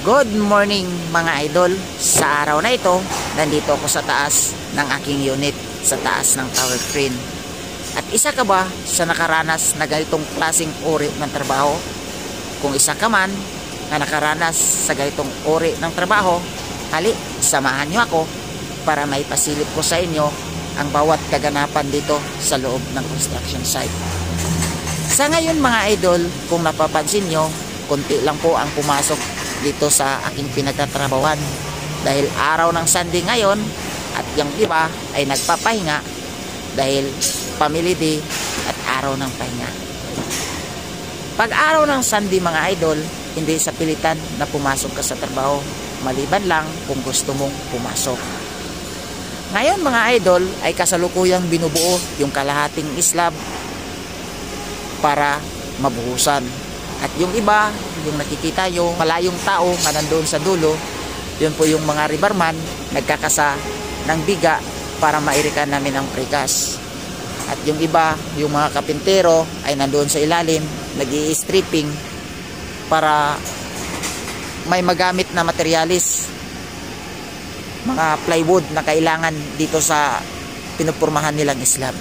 Good morning mga idol. Sa araw na ito, nandito ako sa taas ng aking unit, sa taas ng tower crane. At isa ka ba sa nakaranas na ganitong klaseng uri ng trabaho? Kung isa ka man na nakaranas sa ganitong uri ng trabaho, hali, samahan nyo ako para may pasilip ko sa inyo ang bawat kaganapan dito sa loob ng construction site. Sa ngayon mga idol, kung napapansin nyo, konti lang po ang pumasok dito sa aking pinagtatrabawan dahil araw ng Sunday ngayon at yung iba ay nagpapahinga dahil family day at araw ng pahinga. Pag araw ng Sunday mga idol, hindi sa pilitan na pumasok ka sa trabaho, maliban lang kung gusto mong pumasok. Ngayon mga idol ay kasalukuyang binubuo yung kalahating slab para mabuhusan. At yung iba, yung nakikita nyo, malayong tao na nandoon sa dulo, yun po yung mga riverman, nagkakasa ng biga para mairikan namin ang precast. At yung iba, yung mga kapintero ay nandoon sa ilalim, nag-i-stripping para may magamit na materialis, mga plywood na kailangan dito sa pinupurmahan nilang slab.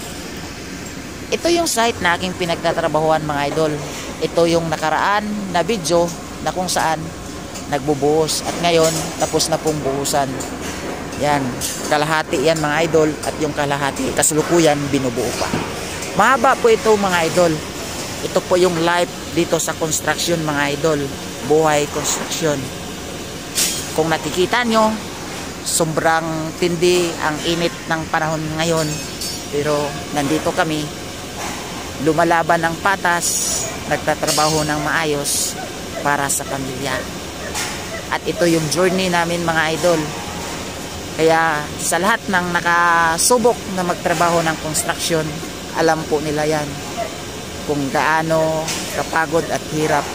Ito yung site na aking pinagtatrabahuan mga idol. Ito yung nakaraan na video na kung saan nagbubuhos at ngayon tapos na pong buhusan. Yan, kalahati yan mga idol at yung kalahati kasalukuyan binubuo pa. Mahaba po ito mga idol. Ito po yung life dito sa construction mga idol. Buhay construction. Kung nakikita nyo, sobrang tindi ang init ng panahon ngayon. Pero nandito kami, lumalaban ng patas, nagtatrabaho ng maayos para sa pamilya. At ito yung journey namin mga idol. Kaya sa lahat ng nakasubok na magtrabaho ng construction, alam po nila yan kung gaano kapagod at hirap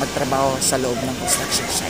magtrabaho sa loob ng construction site.